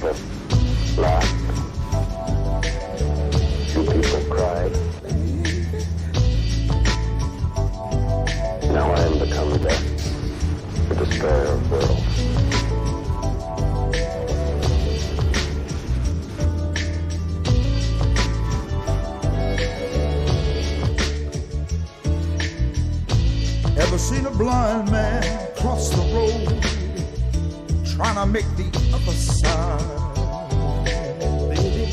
people laughed. Few people cried. Now I am become death, the destroyer of worlds. Ever seen a blind man cross the road, trying to make the other side, baby?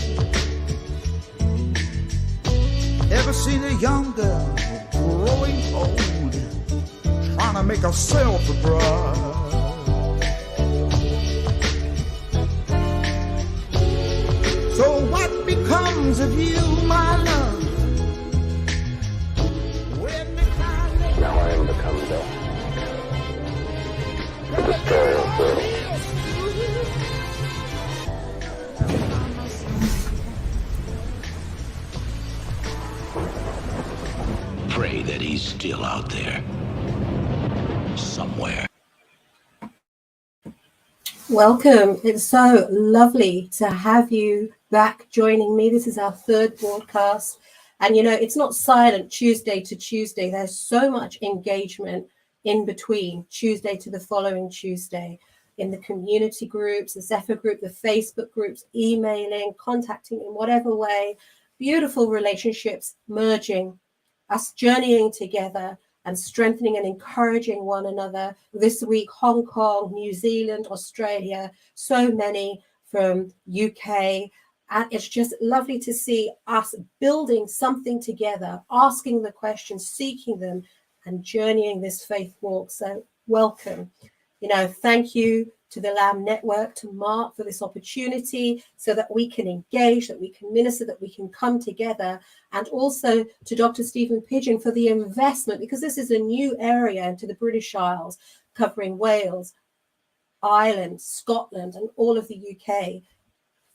Ever seen a young girl growing old, trying to make herself a bride? So what becomes of you, my love? Now I am become death, the destroyer of worlds. Pray that he's still out there, somewhere. Welcome. It's so lovely to have you back joining me. This is our third broadcast. And, you know, it's not silent Tuesday to Tuesday. There's so much engagement in between Tuesday to the following Tuesday in the community groups, the Cepher group, the Facebook groups, emailing, contacting in whatever way, beautiful relationships merging, us journeying together and strengthening and encouraging one another. This week, Hong Kong, New Zealand, Australia, so many from UK. And it's just lovely to see us building something together, asking the questions, seeking them, and journeying this faith walk. So welcome. You know, thank you to the Lamb Network, to Mark for this opportunity so that we can engage, that we can minister, that we can come together. And also to Dr. Stephen Pigeon for the investment, because this is a new area into the British Isles, covering Wales, Ireland, Scotland, and all of the UK.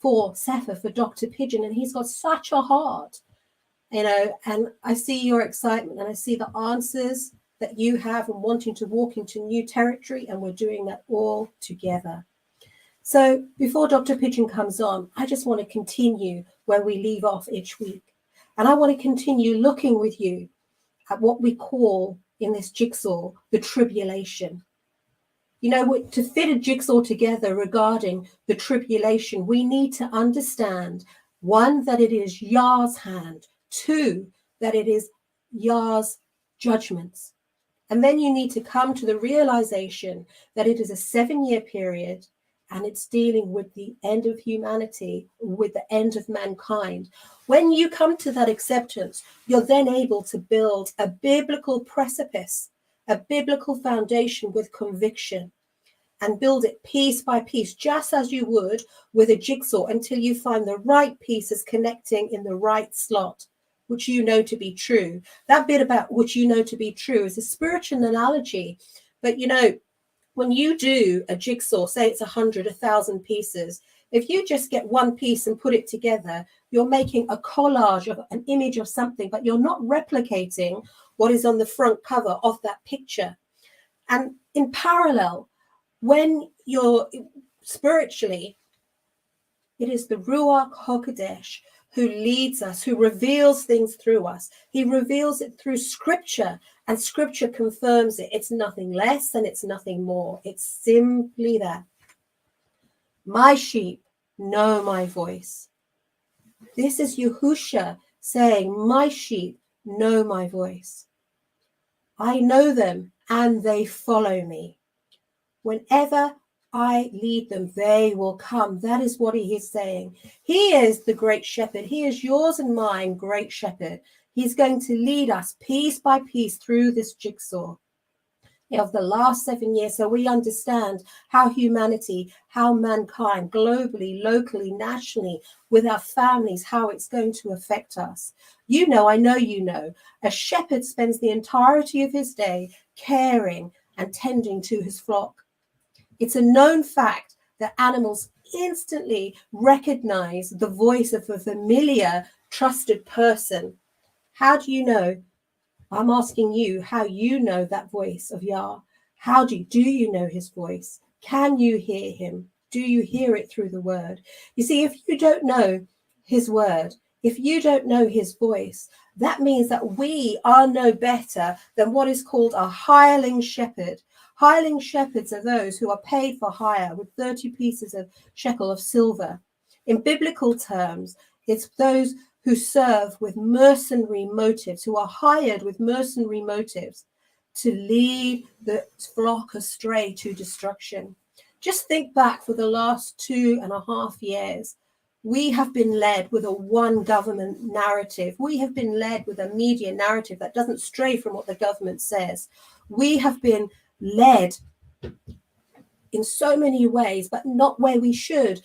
For Cepher, for Dr. Pigeon, and he's got such a heart, you know, and I see your excitement and I see the answers that you have and wanting to walk into new territory, and we're doing that all together. So before Dr. Pigeon comes on, I just want to continue where we leave off each week, and I want to continue looking with you at what we call in this jigsaw the tribulation. You know, to fit a jigsaw together regarding the tribulation, we need to understand, one, that it is Yah's hand, two, that it is Yah's judgments. And then you need to come to the realization that it is a 7-year period and it's dealing with the end of humanity, with the end of mankind. When you come to that acceptance, you're then able to build a biblical precipice, a biblical foundation with conviction, and build it piece by piece, just as you would with a jigsaw, until you find the right pieces connecting in the right slot, which you know to be true. That bit about which you know to be true is a spiritual analogy. But, you know, when you do a jigsaw, say it's 100, 1,000 pieces, if you just get one piece and put it together, you're making a collage of an image of something, but you're not replicating what is on the front cover of that picture. And in parallel, when you're spiritually, it is the Ruach HaKodesh who leads us, who reveals things through us. He reveals it through scripture, and scripture confirms it. It's nothing less and it's nothing more. It's simply that. My sheep know my voice. This is Yahusha saying, my sheep know my voice. I know them and they follow me. Whenever I lead them, they will come. That is what he is saying. He is the great shepherd. He is yours and mine, great shepherd. He's going to lead us piece by piece through this jigsaw of the last 7 years, so we understand how humanity, how mankind, globally, locally, nationally, with our families, how it's going to affect us. You know, I know you know, a shepherd spends the entirety of his day caring and tending to his flock. It's a known fact that animals instantly recognize the voice of a familiar, trusted person. How do you know? I'm asking you how you know that voice of Yah. How do you know his voice? Can you hear him? Do you hear it through the word? You see, if you don't know his word, if you don't know his voice, that means that we are no better than what is called a hireling shepherd. Hireling shepherds are those who are paid for hire with 30 pieces of shekel of silver. In biblical terms, it's those who serve with mercenary motives, who are hired with mercenary motives to lead the flock astray to destruction. Just think back for the last 2.5 years. We have been led with a one government narrative. We have been led with a media narrative that doesn't stray from what the government says. We have been led in so many ways, but not where we should.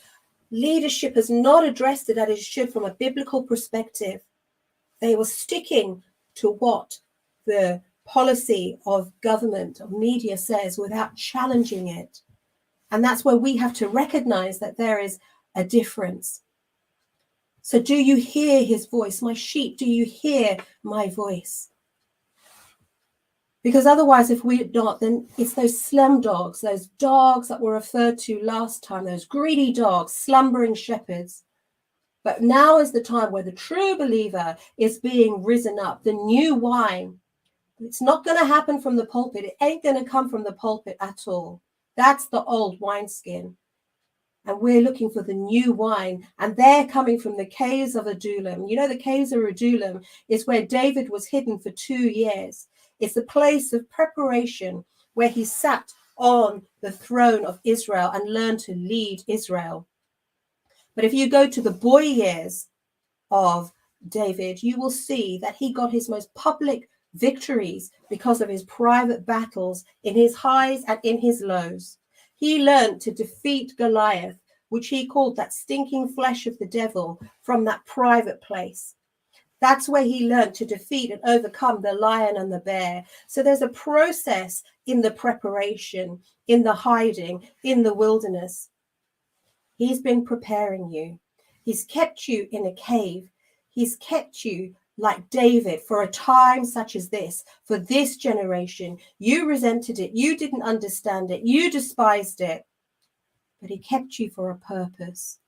Leadership has not addressed it as it should from a biblical perspective. They were sticking to what the policy of government, of media says without challenging it. And that's where we have to recognize that there is a difference. So do you hear his voice? My sheep, do you hear my voice? Because otherwise, if we don't, then it's those slum dogs, those dogs that were referred to last time, those greedy dogs, slumbering shepherds. But now is the time where the true believer is being risen up, the new wine. It's not going to happen from the pulpit. It ain't going to come from the pulpit at all. That's the old wineskin. And we're looking for the new wine. And they're coming from the caves of Adullam. You know, the caves of Adullam is where David was hidden for 2 years. It's the place of preparation where he sat on the throne of Israel and learned to lead Israel. But if you go to the boy years of David, you will see that he got his most public victories because of his private battles in his highs and in his lows. He learned to defeat Goliath, which he called that stinking flesh of the devil, from that private place. That's where he learned to defeat and overcome the lion and the bear. So there's a process in the preparation, in the hiding, in the wilderness. He's been preparing you. He's kept you in a cave. He's kept you like David for a time such as this, for this generation. You resented it. You didn't understand it. You despised it. But he kept you for a purpose,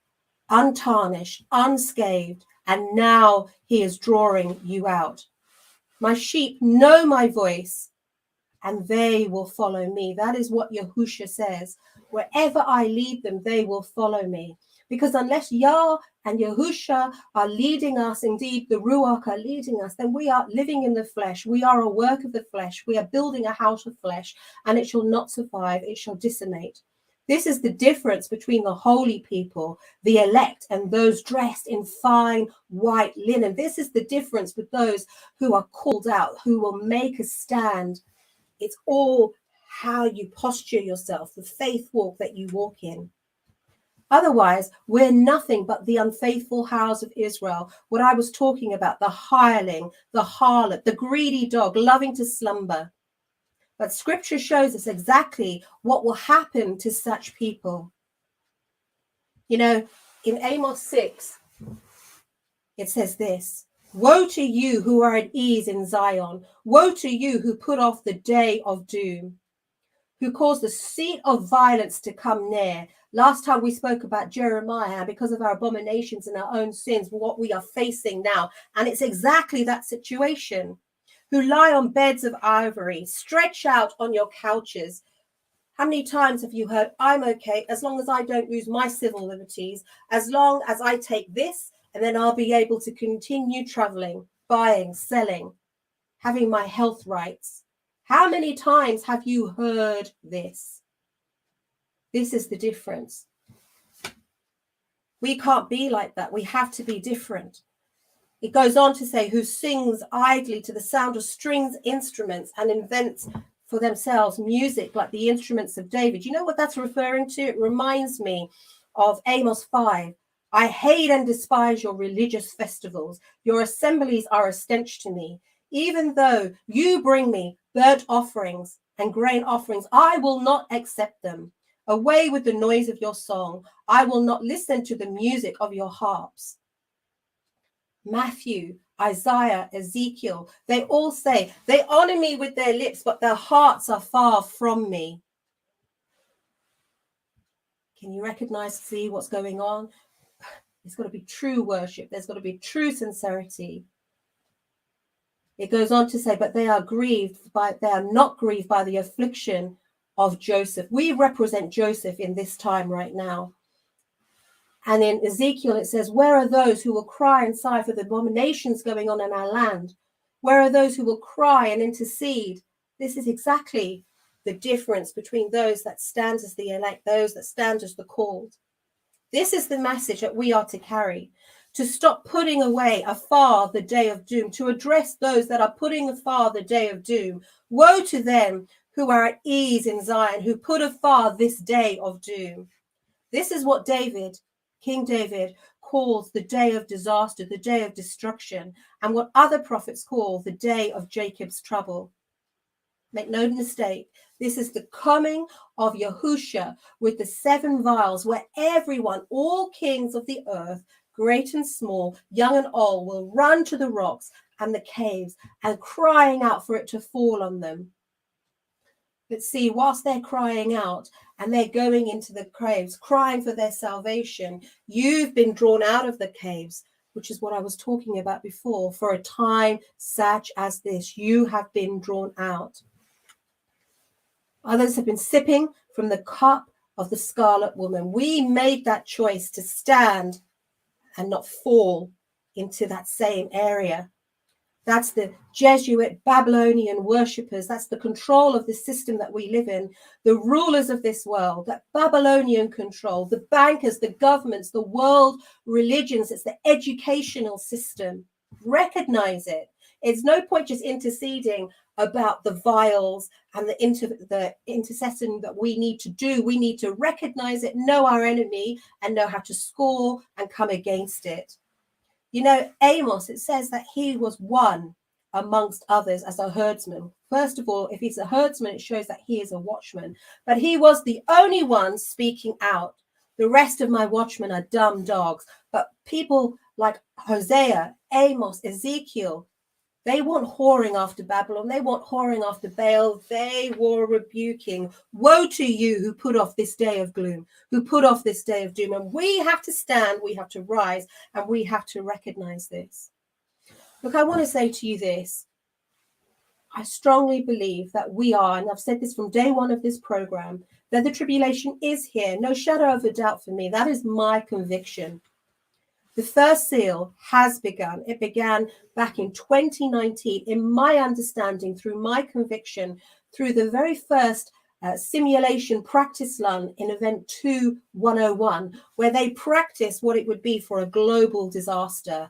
untarnished, unscathed. And now he is drawing you out. My sheep know my voice, and they will follow me. That is what Yahushua says. Wherever I lead them, they will follow me. Because unless Yah and Yahushua are leading us, indeed the Ruach are leading us, then we are living in the flesh. We are a work of the flesh. We are building a house of flesh, and it shall not survive. It shall dissonate. This is the difference between the holy people, the elect, and those dressed in fine white linen. This is the difference with those who are called out, who will make a stand. It's all how you posture yourself, the faith walk that you walk in. Otherwise, we're nothing but the unfaithful house of Israel. What I was talking about, the hireling, the harlot, the greedy dog, loving to slumber. But scripture shows us exactly what will happen to such people. You know, in Amos 6, it says this: woe to you who are at ease in Zion. Woe to you who put off the day of doom, who cause the seat of violence to come near. Last time we spoke about Jeremiah, because of our abominations and our own sins, what we are facing now. And it's exactly that situation. Who lie on beds of ivory, stretch out on your couches. How many times have you heard, I'm okay, as long as I don't use my civil liberties, as long as I take this, and then I'll be able to continue traveling, buying, selling, having my health rights. How many times have you heard this? This is the difference. We can't be like that. We have to be different. It goes on to say, who sings idly to the sound of strings instruments and invents for themselves music like the instruments of David. You know what that's referring to? It reminds me of Amos 5. I hate and despise your religious festivals. Your assemblies are a stench to me. Even though you bring me burnt offerings and grain offerings, I will not accept them. Away with the noise of your song. I will not listen to the music of your harps. Matthew, Isaiah, Ezekiel, they all say, they honor me with their lips, but their hearts are far from me. Can you recognize, see what's going on? It's got to be true worship. There's got to be true sincerity. It goes on to say, but they are not grieved by the affliction of Joseph. We represent Joseph in this time right now. And in Ezekiel, it says, where are those who will cry and sigh for the abominations going on in our land? Where are those who will cry and intercede? This is exactly the difference between those that stand as the elect, those that stand as the called. This is the message that we are to carry, to stop putting away afar the day of doom, to address those that are putting afar the day of doom. Woe to them who are at ease in Zion, who put afar this day of doom. This is what King David, calls the day of disaster, the day of destruction, and what other prophets call the day of Jacob's trouble. Make no mistake, this is the coming of Yahusha with the 7 vials, where everyone, all kings of the earth, great and small, young and old, will run to the rocks and the caves and crying out for it to fall on them. But see, whilst they're crying out and they're going into the caves, crying for their salvation, you've been drawn out of the caves, which is what I was talking about before. For a time such as this, you have been drawn out. Others have been sipping from the cup of the scarlet woman. We made that choice to stand and not fall into that same area. That's the Jesuit Babylonian worshippers. That's the control of the system that we live in. The rulers of this world, that Babylonian control, the bankers, the governments, the world religions. It's the educational system. Recognize it. It's no point just interceding about the vials and the intercession that we need to do. We need to recognize it, know our enemy, and know how to score and come against it. You know, Amos, it says that he was one amongst others as a herdsman. First of all, if he's a herdsman, it shows that he is a watchman. But he was the only one speaking out. The rest of my watchmen are dumb dogs. But people like Hosea, Amos, Ezekiel, they weren't whoring after Babylon. They weren't whoring after Baal. They were rebuking. Woe to you who put off this day of gloom, who put off this day of doom. And we have to stand, we have to rise, and we have to recognize this. Look, I want to say to you this. I strongly believe that we are, and I've said this from day one of this program, that the tribulation is here. No shadow of a doubt for me. That is my conviction. The first seal has begun. It began back in 2019, in my understanding, through my conviction, through the very first simulation practice run in Event 2-101, where they practiced what it would be for a global disaster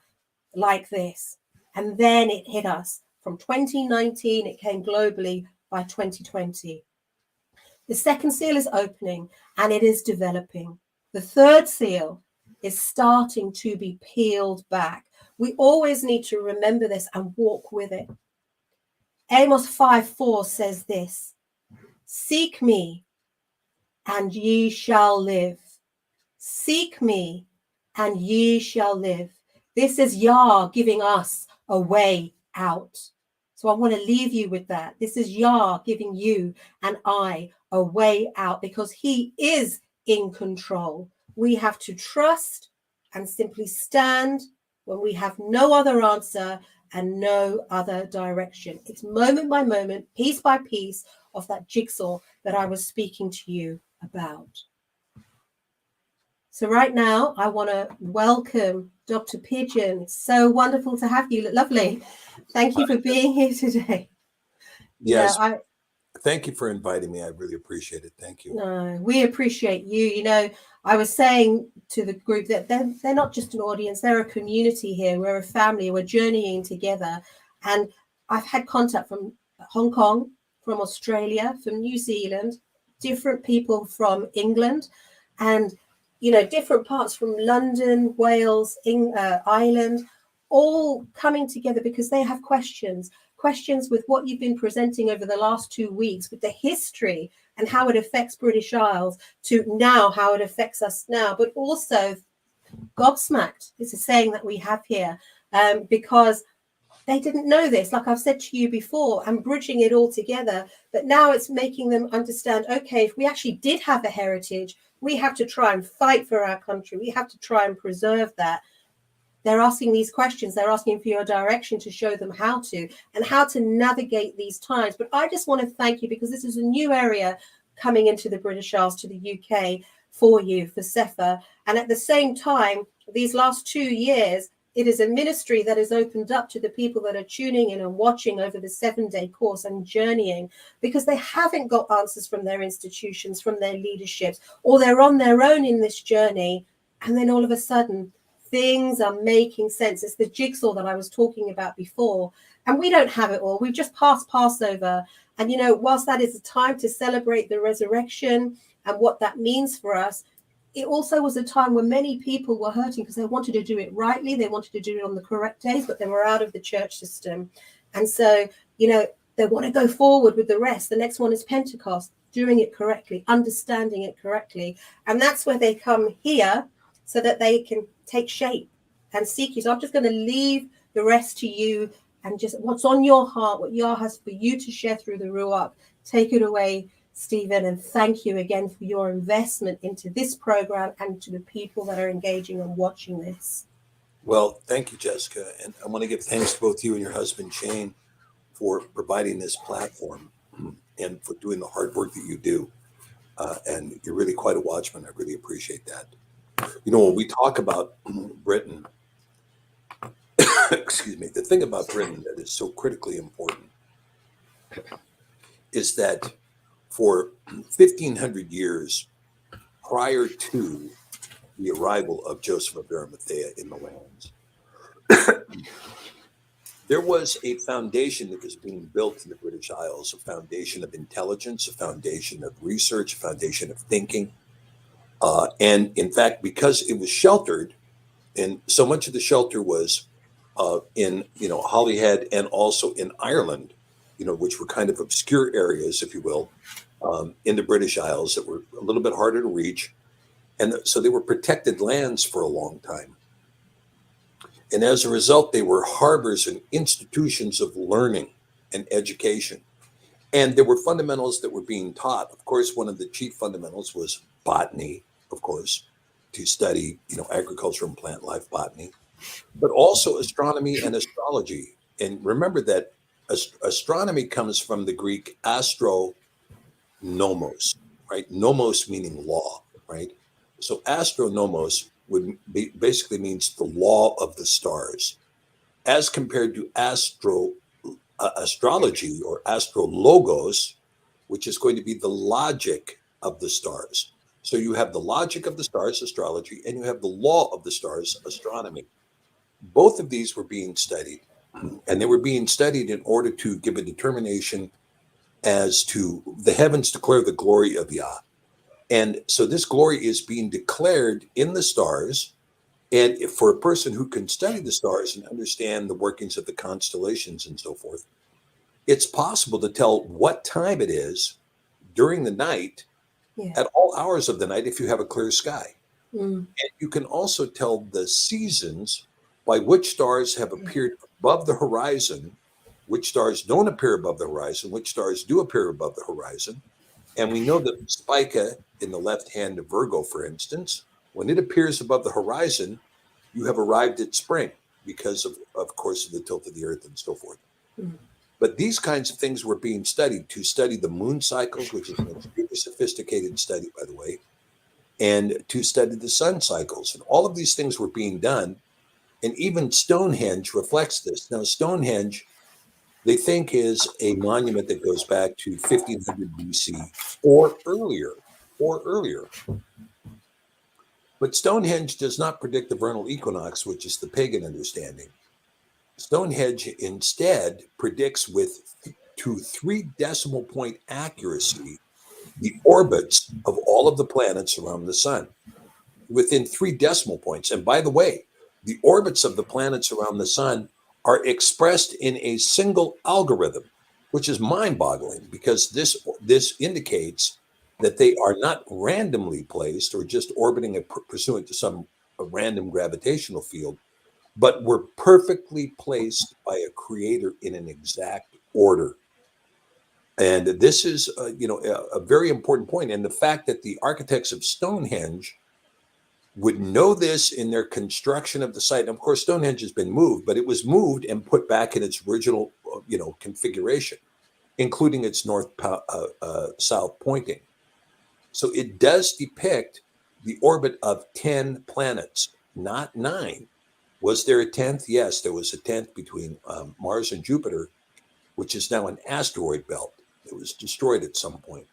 like this. And then it hit us. From 2019, it came globally by 2020. The second seal is opening and it is developing. The third seal is starting to be peeled back. We always need to remember this and walk with it. Amos 5:4 says this: seek me and ye shall live. Seek me and ye shall live. This is Yah giving us a way out. So I want to leave you with that. This is Yah giving you and I a way out, because he is in control. We have to trust and simply stand when we have no other answer and no other direction. It's moment by moment, piece by piece of that jigsaw that I was speaking to you about. So right now, I want to welcome Dr. Pigeon. It's so wonderful to have you. Lovely. Thank you for being here today. Yes. Thank you for inviting me. I really appreciate it. Thank you. No, we appreciate you. You know, I was saying to the group that they're not just an audience, they're a community here. We're a family. We're journeying together. And I've had contact from Hong Kong, from Australia, from New Zealand, different people from England, and, you know, different parts from London, Wales, Ireland, all coming together because they have questions with what you've been presenting over the last 2 weeks, with the history and how it affects British Isles, to now how it affects us now, but also gobsmacked is a saying that we have here, because they didn't know this, like I've said to you before, and bridging it all together. But now it's making them understand, okay, if we actually did have a heritage, We have to try and fight for our country. We have to try and preserve that. They're asking these questions. They're asking for your direction to show them how to and how to navigate these times. But I just want to thank you, because this is a new area coming into the British Isles, to the UK, for you, for Cepher. And at the same time, these last 2 years, it is a ministry that is opened up to the people that are tuning in and watching over the 7-day course and journeying, because they haven't got answers from their institutions, from their leaderships, or they're on their own in this journey. And then all of a sudden, things are making sense. It's the jigsaw that I was talking about before. And we don't have it all. We've just passed Passover. And, whilst that is a time to celebrate the resurrection and what that means for us, it also was a time when many people were hurting because they wanted to do it rightly. They wanted to do it on the correct days, but they were out of the church system. And so, they want to go forward with the rest. The next one is Pentecost, doing it correctly, understanding it correctly. And that's where they come here so that they can take shape and seek you. So I'm just going to leave the rest to you, and just what's on your heart, what Yah has for you to share through the Ruach. Take it away, Stephen, and thank you again for your investment into this program and to the people that are engaging and watching this. Well, thank you, Jessica. And I want to give thanks to both you and your husband, Shane, for providing this platform and for doing the hard work that you do. And you're really quite a watchman. I really appreciate that. When we talk about Britain, excuse me, the thing about Britain that is so critically important is that for 1,500 years prior to the arrival of Joseph of Arimathea in the lands, there was a foundation that was being built in the British Isles, a foundation of intelligence, a foundation of research, a foundation of thinking. And in fact, because it was sheltered, and so much of the shelter was in, Holyhead and also in Ireland, which were kind of obscure areas, if you will, in the British Isles that were a little bit harder to reach. And so they were protected lands for a long time. And as a result, they were harbors and institutions of learning and education. And there were fundamentals that were being taught. Of course, one of the chief fundamentals was botany, of course, to study, agriculture and plant life botany, but also astronomy and astrology. And remember that astronomy comes from the Greek astro nomos, right? Nomos meaning law, right? So astronomos would be, basically means the law of the stars, as compared to astrology or astrologos, which is going to be the logic of the stars. So you have the logic of the stars, astrology, and you have the law of the stars, astronomy. Both of these were being studied, and they were being studied in order to give a determination as to the heavens declare the glory of Yah. And so this glory is being declared in the stars. And if for a person who can study the stars and understand the workings of the constellations and so forth, it's possible to tell what time it is during the night, at all hours of the night, if you have a clear sky. And you can also tell the seasons by which stars have appeared above the horizon, which stars don't appear above the horizon, which stars do appear above the horizon. And we know that Spica in the left hand of Virgo, for instance, when it appears above the horizon, you have arrived at spring because of course, of the tilt of the earth and so forth. But these kinds of things were being studied to study the moon cycles, which is an extremely sophisticated study, by the way, and to study the sun cycles. And all of these things were being done. And even Stonehenge reflects this. Now, Stonehenge, they think, is a monument that goes back to 1500 BC or earlier. But Stonehenge does not predict the vernal equinox, which is the pagan understanding. Stonehenge instead predicts to 3 decimal point accuracy the orbits of all of the planets around the sun within 3 decimal points. And by the way, the orbits of the planets around the sun are expressed in a single algorithm, which is mind-boggling, because this indicates that they are not randomly placed or just orbiting pursuant to some random gravitational field, but were perfectly placed by a creator in an exact order. And this is, a very important point. And the fact that the architects of Stonehenge would know this in their construction of the site. And of course, Stonehenge has been moved, but it was moved and put back in its original, configuration, including its south pointing. So it does depict the orbit of 10 planets, not 9. Was there a 10th? Yes, there was a 10th between Mars and Jupiter, which is now an asteroid belt. It was destroyed at some point.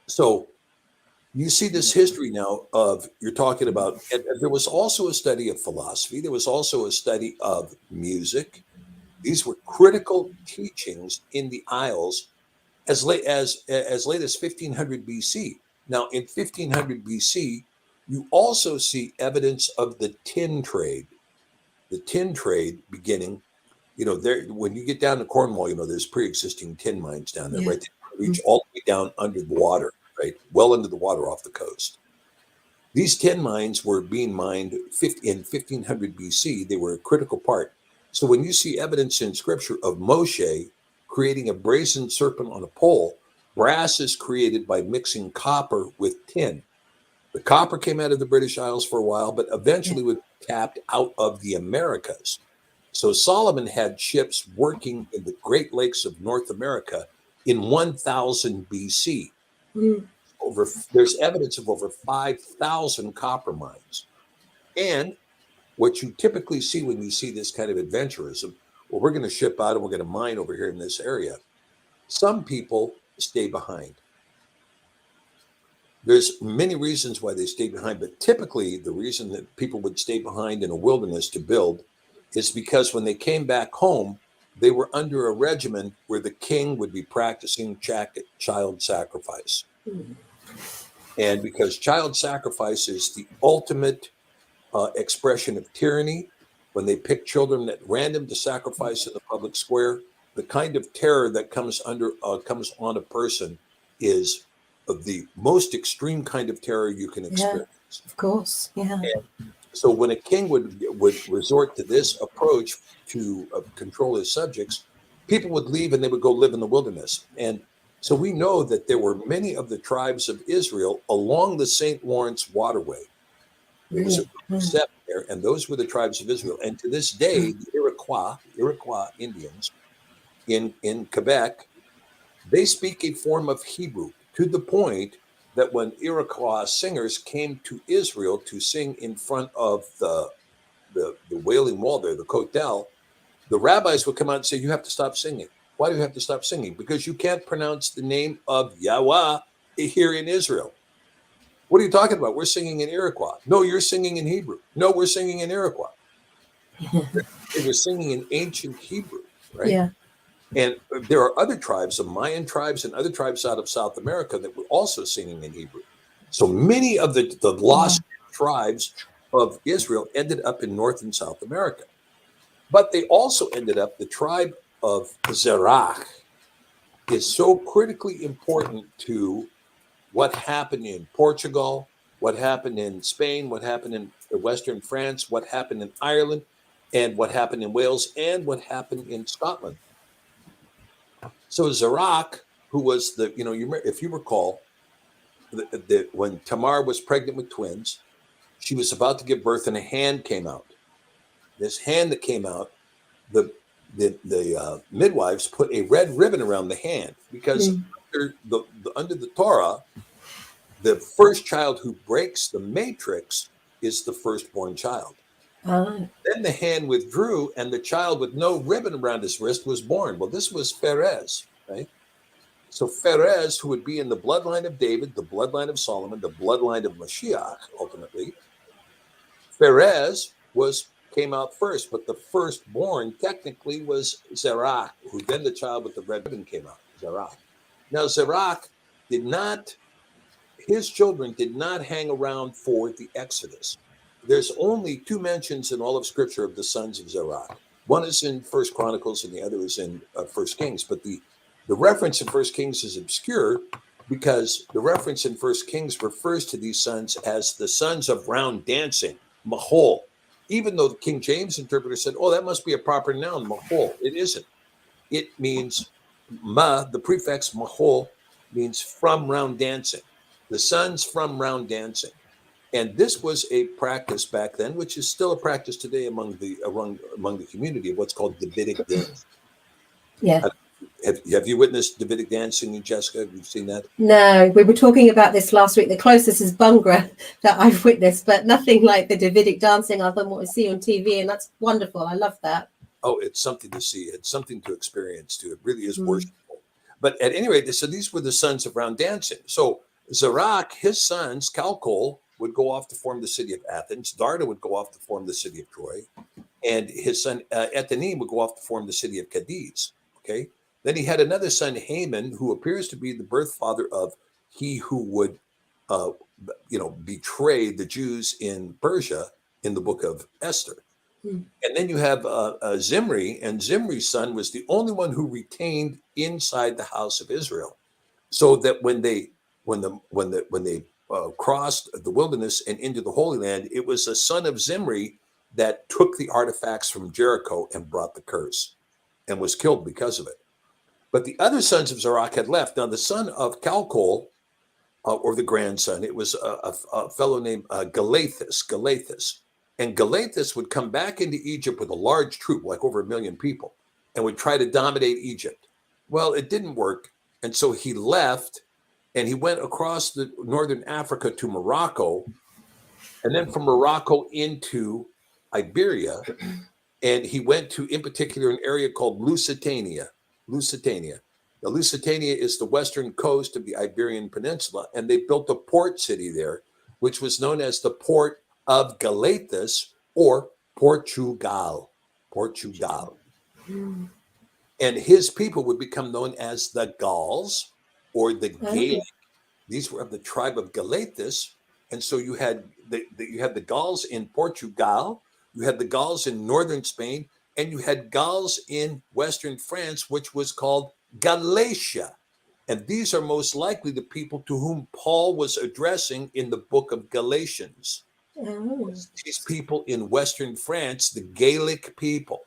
So you see this history now of, you're talking about, and there was also a study of philosophy. There was also a study of music. These were critical teachings in the Isles as late as 1500 BC. Now, in 1500 BC, you also see evidence of the tin trade. The tin trade beginning, there, when you get down to Cornwall, there's pre-existing tin mines down there, right? They reach all the way down under the water, right? Well under the water off the coast. These tin mines were being mined in 1500 BC. They were a critical part. So when you see evidence in scripture of Moshe creating a brazen serpent on a pole, brass is created by mixing copper with tin. The copper came out of the British Isles for a while, but eventually was tapped out of the Americas. So Solomon had ships working in the Great Lakes of North America in 1000 BC. There's evidence of over 5,000 copper mines. And what you typically see when you see this kind of adventurism, well, we're going to ship out and we're going to mine over here in this area. Some people stay behind. There's many reasons why they stay behind, but typically the reason that people would stay behind in a wilderness to build is because when they came back home, they were under a regimen where the king would be practicing child sacrifice. And because child sacrifice is the ultimate expression of tyranny, when they pick children at random to sacrifice in the public square, the kind of terror that comes on a person is the most extreme kind of terror you can experience. Yeah, of course, yeah. And so when a king would resort to this approach to control his subjects, people would leave and they would go live in the wilderness. And so we know that there were many of the tribes of Israel along the St. Lawrence waterway. There was a group of 7 there, and those were the tribes of Israel. And to this day, the Iroquois Indians in Quebec, they speak a form of Hebrew, to the point that when Iroquois singers came to Israel to sing in front of the Wailing Wall there, the Kotel, the rabbis would come out and say, you have to stop singing. Why do you have to stop singing? Because you can't pronounce the name of Yahweh here in Israel. What are you talking about? We're singing in Iroquois. No, you're singing in Hebrew. No, we're singing in Iroquois. They were singing in ancient Hebrew, right? Yeah. And there are other tribes, the Mayan tribes and other tribes out of South America that were also singing in Hebrew. So many of the lost tribes of Israel ended up in North and South America. But they also ended up, the tribe of Zerach is so critically important to what happened in Portugal, what happened in Spain, what happened in Western France, what happened in Ireland, and what happened in Wales, and what happened in Scotland. So Zerach, who was if you recall, when Tamar was pregnant with twins, she was about to give birth and a hand came out. This hand that came out, the midwives put a red ribbon around the hand because under the Torah, the first child who breaks the matrix is the firstborn child. Then the hand withdrew, and the child with no ribbon around his wrist was born. Well, this was Pharez, right? So Pharez, who would be in the bloodline of David, the bloodline of Solomon, the bloodline of Mashiach, ultimately, Pharez came out first, but the firstborn technically was Zerach, who then the child with the red ribbon came out, Zerach. Now, Zerach his children did not hang around for the Exodus. There's only 2 mentions in all of Scripture of the sons of Zerach. One is in 1 Chronicles and the other is in 1 Kings. But the reference in 1 Kings is obscure because the reference in 1 Kings refers to these sons as the sons of round dancing, Mahol. Even though the King James interpreter said, oh, that must be a proper noun, Mahol. It isn't. It means Ma, the prefix mahol, means from round dancing. The sons from round dancing. And this was a practice back then, which is still a practice today among the community of what's called Davidic dance. Yeah. Have you witnessed Davidic dancing, Jessica? Have you seen that? No, we were talking about this last week. The closest is Bungra that I've witnessed, but nothing like the Davidic dancing other than what we see on TV. And that's wonderful. I love that. Oh, it's something to see. It's something to experience too. It really is worshipful. But at any rate, so these were the sons of round dancing. So Zarak, his sons, Calcol, would go off to form the city of Athens. Darda would go off to form the city of Troy. And his son Etanim would go off to form the city of Cadiz. Okay. Then he had another son, Haman, who appears to be the birth father of he who would, betray the Jews in Persia in the book of Esther. And then you have Zimri, and Zimri's son was the only one who retained inside the house of Israel, so that when they crossed the wilderness and into the Holy Land, it was a son of Zimri that took the artifacts from Jericho and brought the curse, and was killed because of it. But the other sons of Zarak had left. Now the son of Calcol, or the grandson, it was a fellow named Galathus. And Galathus would come back into Egypt with a large troop, like over 1 million people, and would try to dominate Egypt. Well, it didn't work. And so he left and he went across the northern Africa to Morocco, and then from Morocco into Iberia. And he went to, in particular, an area called Lusitania. Now, Lusitania is the western coast of the Iberian Peninsula, and they built a port city there, which was known as the Port of Galathus, or Portugal. And his people would become known as the Gauls, or the Gaelic. These were of the tribe of Galathus, and so you had the Gauls in Portugal, you had the Gauls in northern Spain, and you had Gauls in western France, which was called Galatia. And these are most likely the people to whom Paul was addressing in the book of Galatians. These people in western France, the Gaelic people.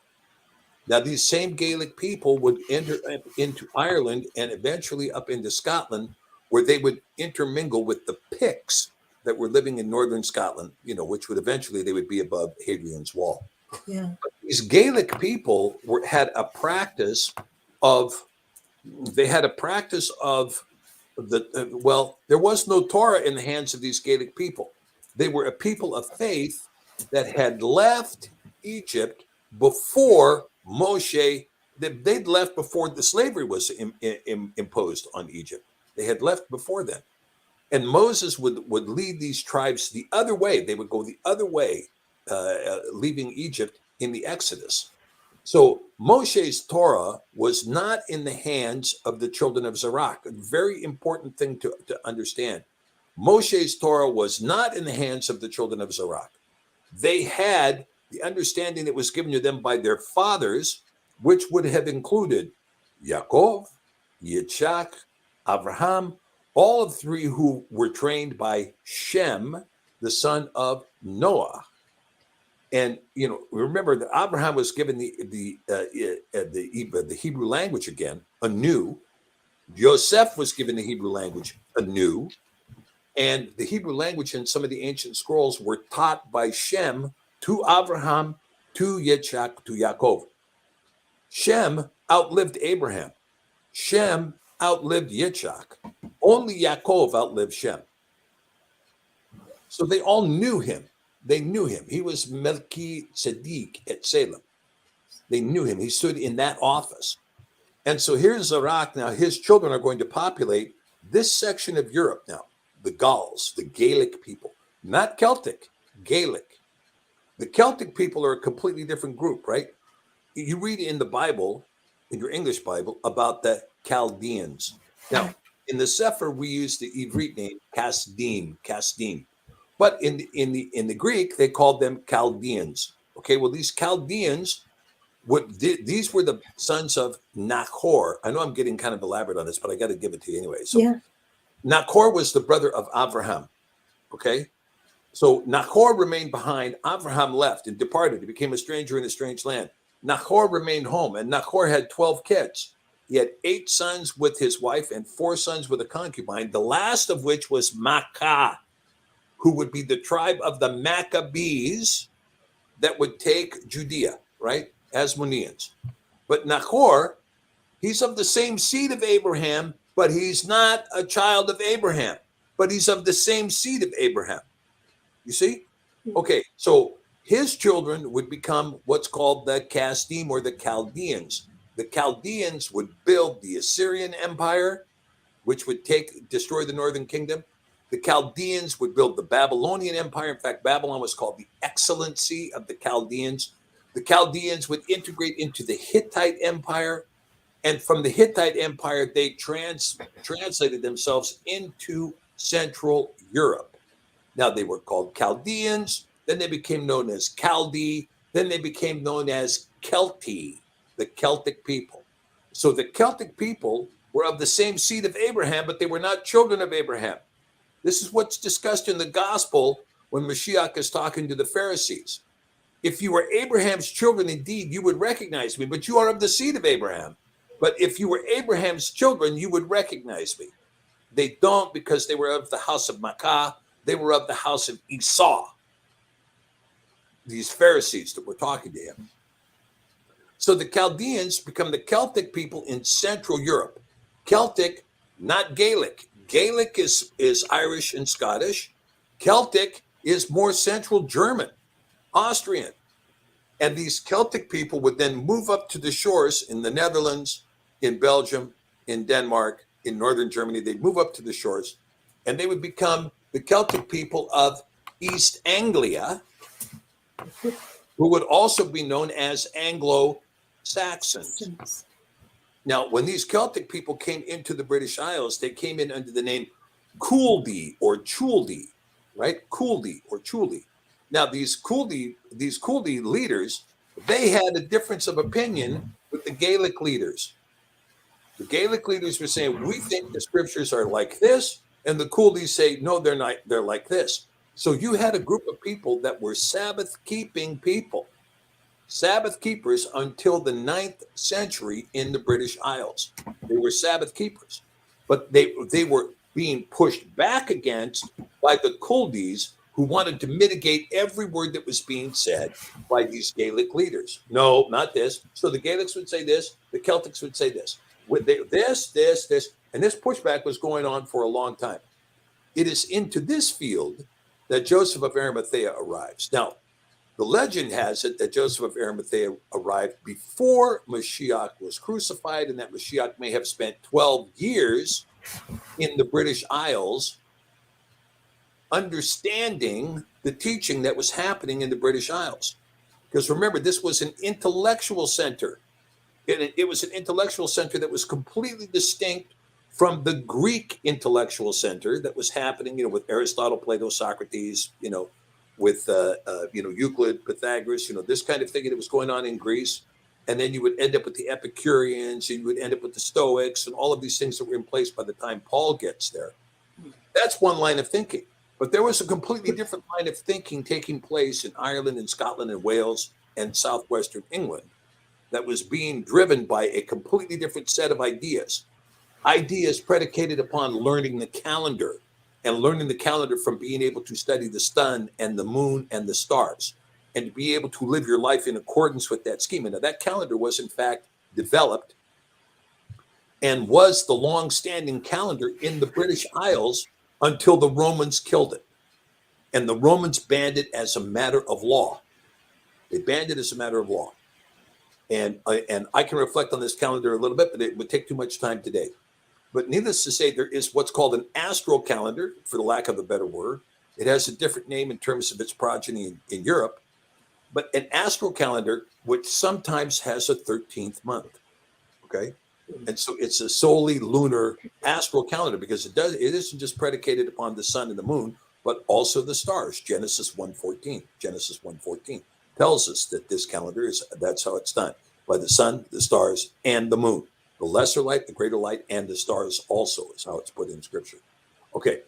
Now, these same Gaelic people would enter into Ireland and eventually up into Scotland, where they would intermingle with the Picts that were living in northern Scotland, which would eventually they would be above Hadrian's Wall. Yeah. But these Gaelic people had a practice of there was no Torah in the hands of these Gaelic people. They were a people of faith that had left Egypt before Moshe. They'd left before the slavery was imposed on Egypt. They had left before then. And Moses would lead these tribes the other way. They would go the other way, leaving Egypt in the Exodus. So Moshe's Torah was not in the hands of the children of Zarak. A very important thing to understand. Moshe's Torah was not in the hands of the children of Zarak. They had the understanding that was given to them by their fathers, which would have included Yaakov, Yitzhak, Abraham, all of three who were trained by Shem, the son of Noah. And remember that Abraham was given the Hebrew language again anew. Joseph was given the Hebrew language anew, and the Hebrew language in some of the ancient scrolls were taught by Shem to Abraham, to Yitzhak, to Yaakov. Shem outlived Abraham. Shem outlived Yitzhak. Only Yaakov outlived Shem. So they all knew him. They knew him. He was Melchizedek at Salem. They knew him. He stood in that office. And so here's Zarak. Now his children are going to populate this section of Europe now. The Gauls, the Gaelic people, not Celtic, Gaelic. The Celtic people are a completely different group, right? You read in the Bible, in your English Bible, about the Chaldeans. Now, in the Cepher, we use the Ivrit name Kasdim. But in the Greek, they called them Chaldeans. Okay, well, these Chaldeans, these were the sons of Nahor. I know I'm getting kind of elaborate on this, but I got to give it to you anyway. So yeah. Nahor was the brother of Abraham. Okay, so Nahor remained behind. Abraham left and departed. He became a stranger in a strange land. Nahor remained home, and Nahor had 12 kids. He had 8 sons with his wife and 4 sons with a concubine, the last of which was Makkah, who would be the tribe of the Maccabees that would take Judea, right? Asmoneans. But Nahor, he's of the same seed of Abraham, but he's not a child of Abraham, but he's of the same seed of Abraham. You see? Okay, so his children would become what's called the Kasdim or the Chaldeans. The Chaldeans would build the Assyrian Empire, which would destroy the northern kingdom. The Chaldeans would build the Babylonian Empire. In fact, Babylon was called the excellency of the Chaldeans. The Chaldeans would integrate into the Hittite Empire. And from the Hittite Empire, they translated themselves into Central Europe. Now, they were called Chaldeans. Then they became known as Chaldee. Then they became known as Kelti, the Celtic people. So the Celtic people were of the same seed of Abraham, but they were not children of Abraham. This is what's discussed in the gospel when Mashiach is talking to the Pharisees. If you were Abraham's children indeed, you would recognize me, but you are of the seed of Abraham. But if you were Abraham's children, you would recognize me. They don't, because they were of the house of Makkah. They were of the house of Esau. These Pharisees that were talking to him. So the Chaldeans become the Celtic people in Central Europe. Celtic, not Gaelic. Gaelic is Irish and Scottish. Celtic is more Central German, Austrian. And these Celtic people would then move up to the shores in the Netherlands, in Belgium, in Denmark, in northern Germany. They'd move up to the shores, and they would become the Celtic people of East Anglia, who would also be known as Anglo-Saxons. Now, when these Celtic people came into the British Isles, they came in under the name Culdee or Chuldi, right? Culdee or Chuldi. Now, these Culdee leaders, they had a difference of opinion with the Gaelic leaders. The Gaelic leaders were saying, we think the scriptures are like this, and the Culdees say, no, they're not, they're like this. So you had a group of people that were Sabbath-keeping people, Sabbath keepers until the 9th century in the British Isles. They were Sabbath keepers, but they were being pushed back against by the Culdees, who wanted to mitigate every word that was being said by these Gaelic leaders. No, not this. So the Gaelics would say this, the Celtics would say this. This, and this pushback was going on for a long time. It is into this field that Joseph of Arimathea arrives. Now, the legend has it that Joseph of Arimathea arrived before Mashiach was crucified, and that Mashiach may have spent 12 years in the British Isles understanding the teaching that was happening in the British Isles. Because remember, this was an intellectual center. It was an intellectual center that was completely distinct from the Greek intellectual center that was happening, with Aristotle, Plato, Socrates, with Euclid, Pythagoras, this kind of thing that was going on in Greece. And then you would end up with the Epicureans, and you would end up with the Stoics, and all of these things that were in place by the time Paul gets there. That's one line of thinking. But there was a completely different line of thinking taking place in Ireland and Scotland and Wales and southwestern England that was being driven by a completely different set of ideas. Ideas predicated upon learning the calendar, and learning the calendar from being able to study the sun and the moon and the stars, and to be able to live your life in accordance with that schema. Now, that calendar was in fact developed and was the long-standing calendar in the British Isles until the Romans killed it. And the Romans banned it as a matter of law. They banned it as a matter of law. And I can reflect on this calendar a little bit, but it would take too much time today. But needless to say, there is what's called an astral calendar, for the lack of a better word. It has a different name in terms of its progeny in Europe. But an astral calendar, which sometimes has a 13th month, okay? And so it's a solely lunar astral calendar, because it isn't just predicated upon the sun and the moon, but also the stars. Genesis 1:14 tells us that this calendar that's how it's done, by the sun, the stars, and the moon. The lesser light, the greater light, and the stars also is how it's put in scripture. Okay,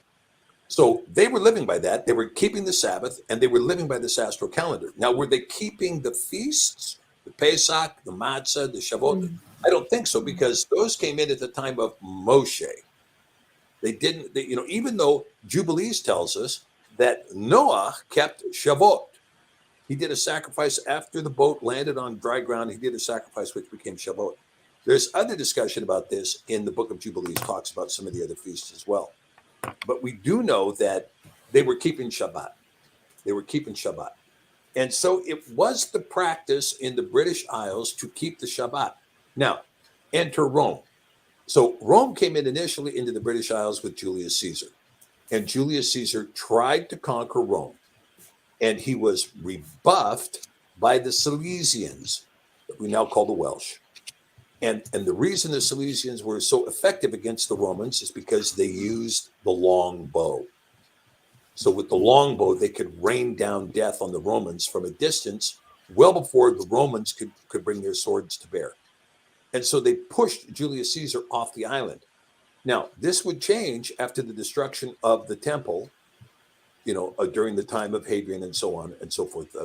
so they were living by that. They were keeping the Sabbath, and they were living by this astral calendar. Now, were they keeping the feasts, the Pesach, the Matzah, the Shavuot? I don't think so, because those came in at the time of Moshe. They didn't, even though Jubilees tells us that Noah kept Shavuot. He did a sacrifice after the boat landed on dry ground. He did a sacrifice which became Shavuot. There's other discussion about this in the book of Jubilees, talks about some of the other feasts as well. But we do know that they were keeping Shabbat. They were keeping Shabbat. And so it was the practice in the British Isles to keep the Shabbat. Now, enter Rome. So Rome came in initially into the British Isles with Julius Caesar. And Julius Caesar tried to conquer Rome. And he was rebuffed by the Silesians, that we now call the Welsh. And the reason the Silesians were so effective against the Romans is because they used the long bow. So with the long bow, they could rain down death on the Romans from a distance, well before the Romans could bring their swords to bear. And so they pushed Julius Caesar off the island. Now, this would change after the destruction of the temple, during the time of Hadrian and so on and so forth.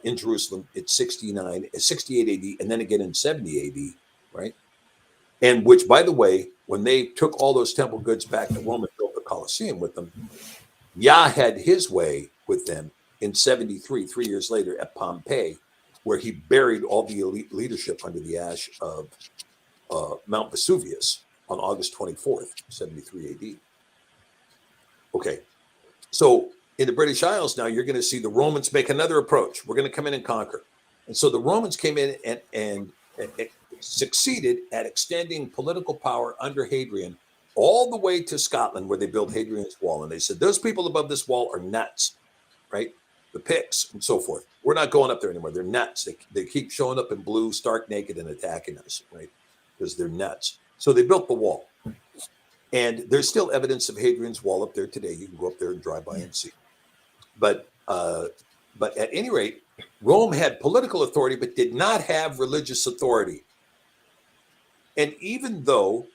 In Jerusalem, it's 68 AD, and then again in 70 AD, right? And which, by the way, when they took all those temple goods back to Rome and built the Colosseum with them, Yah had his way with them in 73, 3 years later at Pompeii, where he buried all the elite leadership under the ash of Mount Vesuvius on August 24th, 73 AD. Okay, so in the British Isles now, you're going to see the Romans make another approach. We're going to come in and conquer. And so the Romans came in and succeeded at extending political power under Hadrian all the way to Scotland, where they built Hadrian's Wall. And they said, those people above this wall are nuts, right? The Picts and so forth. We're not going up there anymore. They're nuts. They keep showing up in blue, stark naked, and attacking us, right? Because they're nuts. So they built the wall. And there's still evidence of Hadrian's Wall up there today. You can go up there and drive by and see. But at any rate, Rome had political authority, but did not have religious authority. And even though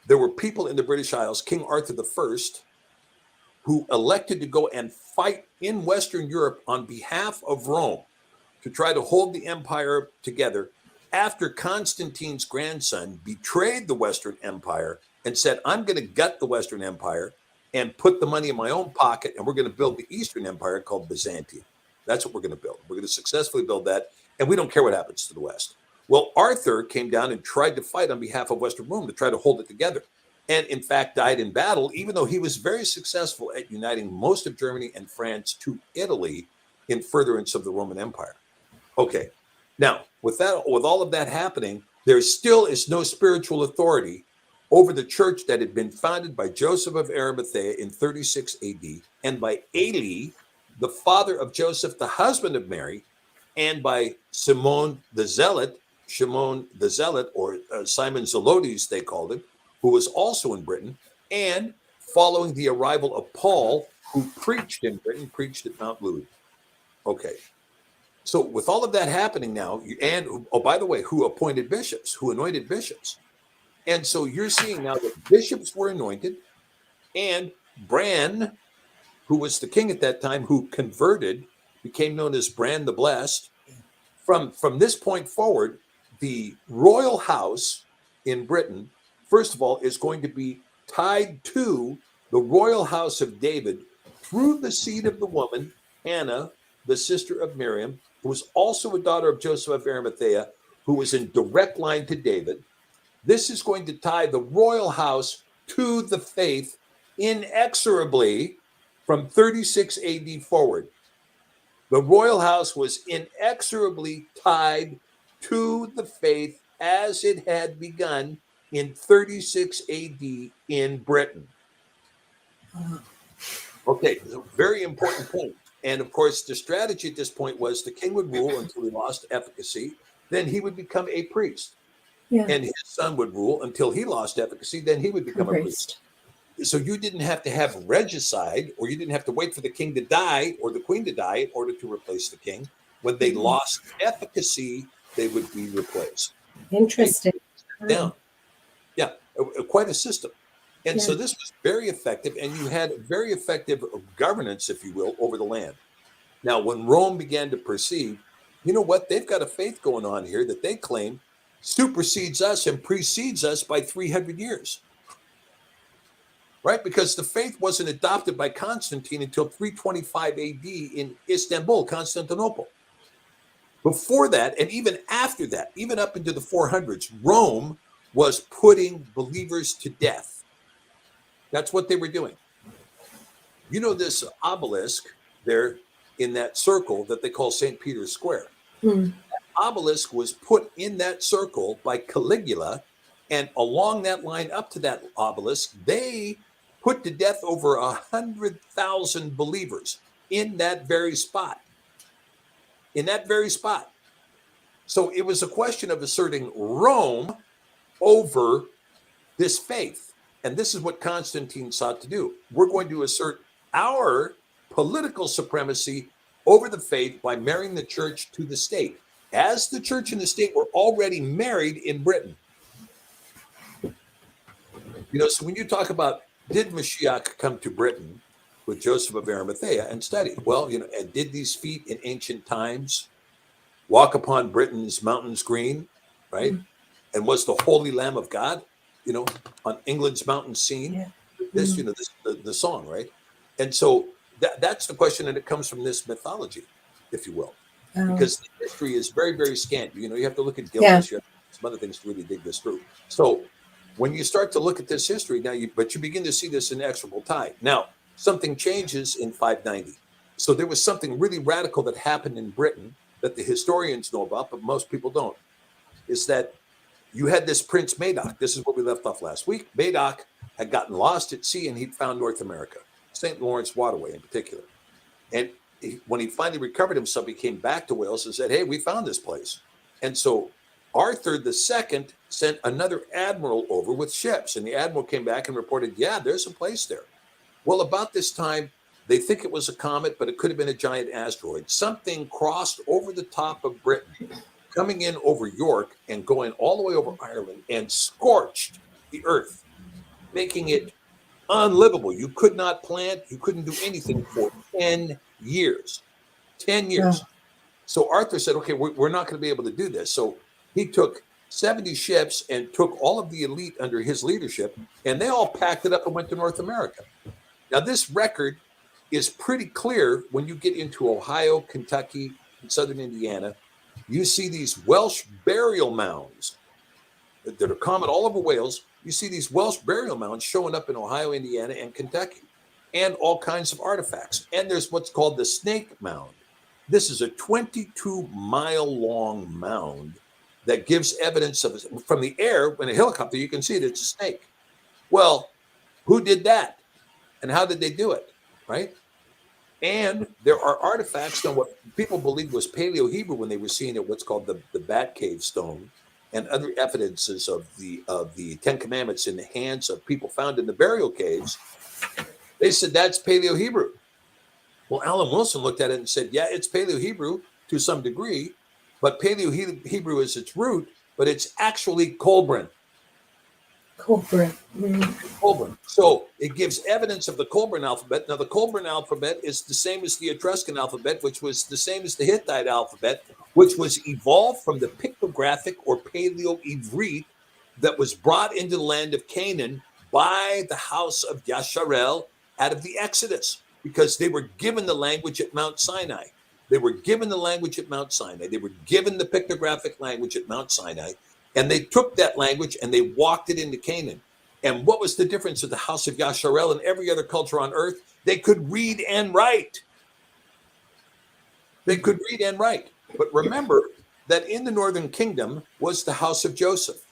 there were people in the British Isles, King Arthur I, who elected to go and fight in Western Europe on behalf of Rome to try to hold the empire together, after Constantine's grandson betrayed the Western Empire and said, I'm going to gut the Western Empire and put the money in my own pocket, and we're going to build the Eastern Empire called Byzantium. That's what we're going to build. We're going to successfully build that, and we don't care what happens to the West. Well, Arthur came down and tried to fight on behalf of Western Rome to try to hold it together, and in fact died in battle, even though he was very successful at uniting most of Germany and France to Italy in furtherance of the Roman Empire. Okay, now with all of that happening, there still is no spiritual authority over the church that had been founded by Joseph of Arimathea in 36 AD and by Eli, the father of Joseph, the husband of Mary, and by Simon the Zealot, or Simon Zelotes, they called him, who was also in Britain, and following the arrival of Paul, who preached in Britain, preached at Mount Lud. Okay. So with all of that happening now, and by the way, who anointed bishops. And so you're seeing now that bishops were anointed, and Bran, who was the king at that time, who converted, became known as Bran the Blessed. From this point forward, the royal house in Britain, first of all, is going to be tied to the royal house of David through the seed of the woman, Anna, the sister of Miriam, who was also a daughter of Joseph of Arimathea, who was in direct line to David. This is going to tie the royal house to the faith inexorably from 36 AD forward. The royal house was inexorably tied to the faith as it had begun in 36 AD in Britain. Okay, very important point. And of course, the strategy at this point was the king would rule until he lost efficacy. Then he would become a priest. Yeah. And his son would rule until he lost efficacy. Then he would become a priest. So you didn't have to have regicide, or you didn't have to wait for the king to die or the queen to die in order to replace the king. When they lost efficacy, they would be replaced. Interesting. Down. Yeah, quite a system. And so this was very effective, and you had very effective governance, if you will, over the land. Now, when Rome began to perceive, you know what, they've got a faith going on here that they claim supersedes us and precedes us by 300 years. Right? Because the faith wasn't adopted by Constantine until 325 AD in Istanbul, Constantinople. Before that, and even after that, even up into the 400s, Rome was putting believers to death. That's what they were doing. You know, this obelisk there in that circle that they call St. Peter's Square. That obelisk was put in that circle by Caligula, and along that line up to that obelisk, they put to death over 100,000 believers in that very spot. In that very spot. So it was a question of asserting Rome over this faith. And this is what Constantine sought to do. We're going to assert our political supremacy over the faith by marrying the church to the state, as the church and the state were already married in Britain. You know, so when you talk about, did Mashiach come to Britain with Joseph of Arimathea and study? Well, you know, and did these feet in ancient times walk upon Britain's mountains green, right? And was the Holy Lamb of God, you know, on England's mountains seen? Yeah. This, you know, this the song, right? And so that's the question, and it comes from this mythology, if you will, because the history is very, very scant. You know, you have to look at Gildas, you have some other things to really dig this through. So when you start to look at this history now, you begin to see this inexorable tie. Now, something changes in 590. So there was something really radical that happened in Britain that the historians know about, but most people don't, is that you had this Prince Madoc. This is where we left off last week. Madoc had gotten lost at sea, and he'd found North America, St. Lawrence Waterway in particular. And when he finally recovered himself, he came back to Wales and said, hey, we found this place. And so Arthur II sent another admiral over with ships, and the admiral came back and reported, yeah, there's a place there. Well, about this time, they think it was a comet, but it could have been a giant asteroid. Something crossed over the top of Britain, coming in over York and going all the way over Ireland, and scorched the earth, making it unlivable. You could not plant, you couldn't do anything for 10 years. 10 years. Yeah. So Arthur said, okay, we're not going to be able to do this. So he took 70 ships and took all of the elite under his leadership, and they all packed it up and went to North America. Now, this record is pretty clear when you get into Ohio, Kentucky, and southern Indiana. You see these Welsh burial mounds that are common all over Wales. You see these Welsh burial mounds showing up in Ohio, Indiana, and Kentucky, and all kinds of artifacts. And there's what's called the Snake Mound. This is a 22-mile-long mound that gives evidence of it. From the air, when a helicopter, you can see it, it's a snake. Well, who did that? And how did they do it, right? And there are artifacts on what people believe was Paleo-Hebrew when they were seeing at what's called the Bat Cave Stone, and other evidences of the Ten Commandments in the hands of people found in the burial caves. They said that's Paleo-Hebrew. Well, Alan Wilson looked at it and said, yeah, it's Paleo-Hebrew to some degree, but Paleo-Hebrew is its root, but it's actually Colburn. Colburn. Colburn. So it gives evidence of the Colburn alphabet. Now, the Colburn alphabet is the same as the Etruscan alphabet, which was the same as the Hittite alphabet, which was evolved from the pictographic or Paleo-Ivrit that was brought into the land of Canaan by the house of Yasharel out of the Exodus, because they were given the language at Mount Sinai. They were given the language at Mount Sinai. They were given the pictographic language at Mount Sinai. And they took that language and they walked it into Canaan. And what was the difference of the house of Yasharel and every other culture on earth? They could read and write. They could read and write. But remember that in the northern kingdom was the house of Joseph,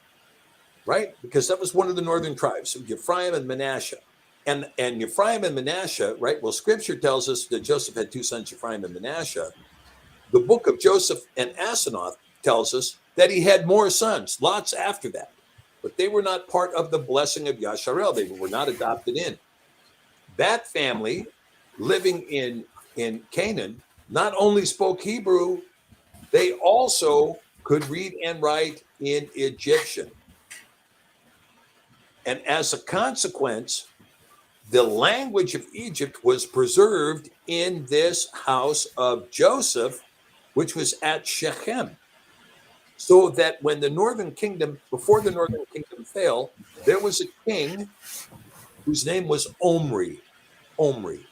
right? Because that was one of the northern tribes, Ephraim and Manasseh. And Ephraim and Manasseh, right? Well, scripture tells us that Joseph had two sons, Ephraim and Manasseh. The book of Joseph and Asenath tells us that he had more sons, lots after that. But they were not part of the blessing of Yasharel. They were not adopted in. That family living in Canaan not only spoke Hebrew, they also could read and write in Egyptian. And as a consequence, the language of Egypt was preserved in this house of Joseph, which was at Shechem. So that when the Northern Kingdom, before the Northern Kingdom fell, there was a king whose name was Omri. Omri.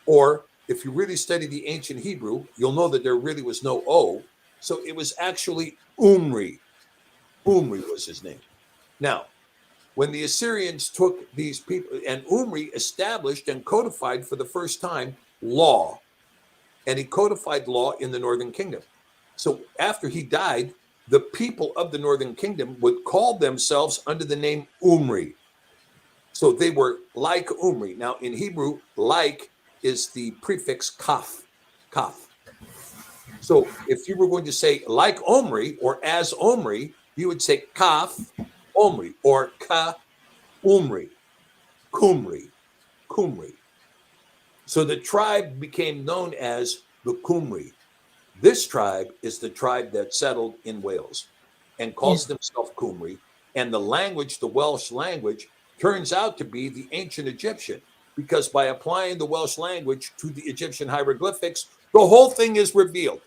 Or if you really study the ancient Hebrew, you'll know that there really was no O. So it was actually Umri. Umri was his name. Now, when the Assyrians took these people, and Umri established and codified for the first time law, and he codified law in the Northern Kingdom. So after he died, the people of the Northern Kingdom would call themselves under the name Umri. So they were like Umri. Now in Hebrew, like is the prefix kaf, kaf. So if you were going to say like Omri or as Omri, you would say kaf Omri or ka Umri, Kumri, Kumri. So the tribe became known as the Kumri. This tribe is the tribe that settled in Wales and calls themselves Kumri. And the language, the Welsh language, turns out to be the ancient Egyptian, because by applying the Welsh language to the Egyptian hieroglyphics, the whole thing is revealed.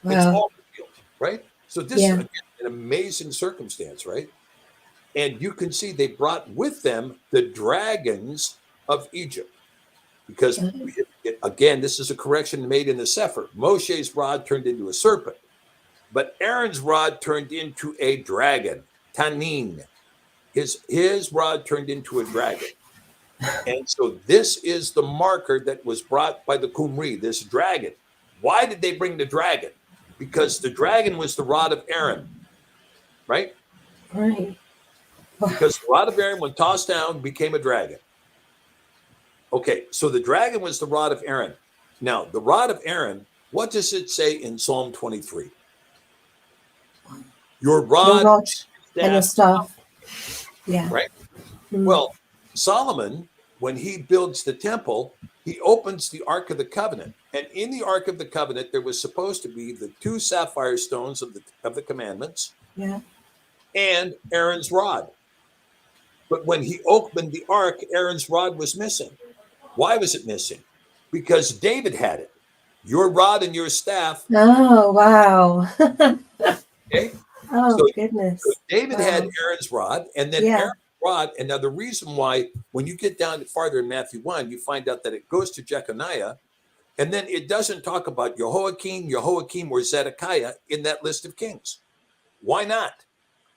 Wow. It's all revealed, right? So this is again, an amazing circumstance, right? And you can see they brought with them the dragons of Egypt. Because, again, this is a correction made in the Cepher. Moshe's rod turned into a serpent, but Aaron's rod turned into a dragon, Tanin. His rod turned into a dragon. And so this is the marker that was brought by the Kumri, this dragon. Why did they bring the dragon? Because the dragon was the rod of Aaron, right? Right. Because the rod of Aaron, when tossed down, became a dragon. Okay, so the dragon was the rod of Aaron. Now, the rod of Aaron, what does it say in Psalm 23? Your rod and your staff. Yeah. Right? Well, Solomon, when he builds the temple, he opens the Ark of the Covenant. And in the Ark of the Covenant, there was supposed to be the 2 sapphire stones of the commandments and Aaron's rod. But when he opened the Ark, Aaron's rod was missing. Why was it missing? Because David had it. Your rod and your staff. Oh, wow. Okay. Oh, goodness. So David had Aaron's rod, and then Aaron's rod. And now the reason why, when you get down farther in Matthew 1, you find out that it goes to Jeconiah, and then it doesn't talk about Jehoiakim, or Zedekiah in that list of kings. Why not?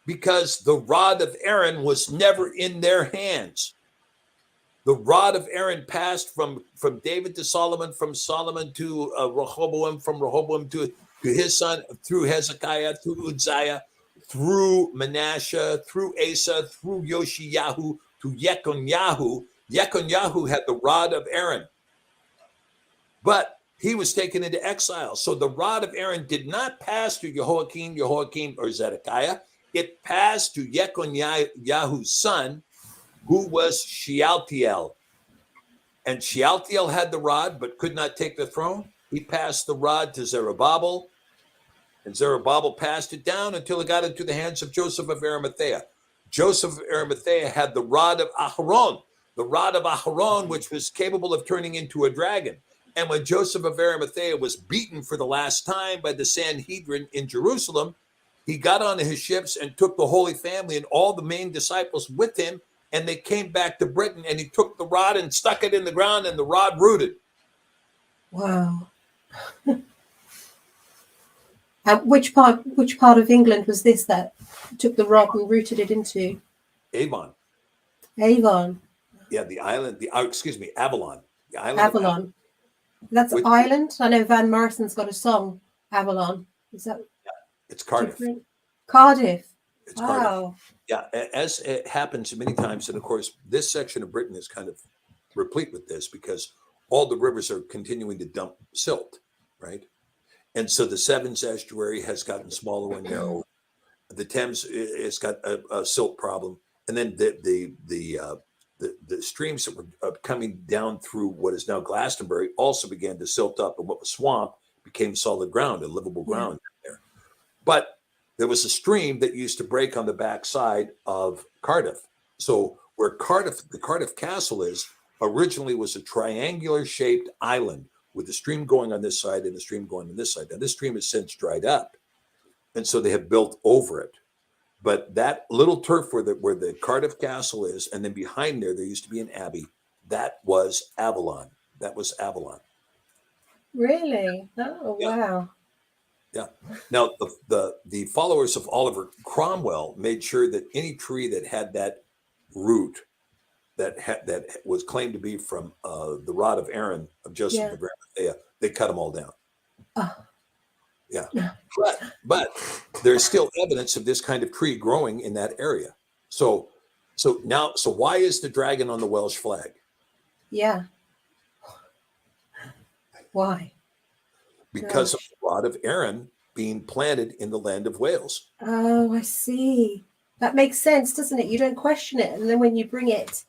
Because the rod of Aaron was never in their hands. The rod of Aaron passed from David to Solomon, from Solomon to Rehoboam, from Rehoboam to his son, through Hezekiah, through Uzziah, through Manasseh, through Asa, through Yoshiyahu, to Yekoniah. Yekoniah had the rod of Aaron, but he was taken into exile. So the rod of Aaron did not pass to Jehoiakim, or Zedekiah. It passed to Yekoniah's son, who was Shealtiel. And Shealtiel had the rod, but could not take the throne. He passed the rod to Zerubbabel, and Zerubbabel passed it down until it got into the hands of Joseph of Arimathea. Joseph of Arimathea had the rod of Aharon, which was capable of turning into a dragon. And when Joseph of Arimathea was beaten for the last time by the Sanhedrin in Jerusalem, he got onto his ships and took the Holy Family and all the main disciples with him, and they came back to Britain, and he took the rod and stuck it in the ground, and the rod rooted. Wow. Which part of England was this that took the rod and rooted it into? Avon. Yeah, the island. Avalon. The island. Avalon. That's an island. I know Van Morrison's got a song, Avalon. Is that? Yeah, it's Cardiff. Different? Cardiff. It's Cardiff. Yeah, as it happens many times, and of course, this section of Britain is kind of replete with this because all the rivers are continuing to dump silt, right? And so the Sevens estuary has gotten smaller and narrower. The Thames has got a silt problem, and then the streams that were coming down through what is now Glastonbury also began to silt up, and what was swamp became solid ground and livable ground there. But there was a stream that used to break on the backside of Cardiff. So where the Cardiff Castle is, originally was a triangular shaped island with the stream going on this side and the stream going on this side. Now this stream has since dried up. and so they have built over it. But that little turf where the Cardiff Castle is, and then behind there used to be an abbey. That was Avalon. That was Avalon. Really? Oh, Yeah. wow. Yeah. Now the followers of Oliver Cromwell made sure that any tree that had that root that was claimed to be from the rod of Aaron of Joseph of Arimathea, they cut them all down. Oh. Yeah. But there's still evidence of this kind of tree growing in that area. So why is the dragon on the Welsh flag? Yeah. Why? Because of the rod of Aaron being planted in the land of Wales. Oh, I see. That makes sense, doesn't it? You don't question it. And then when you bring it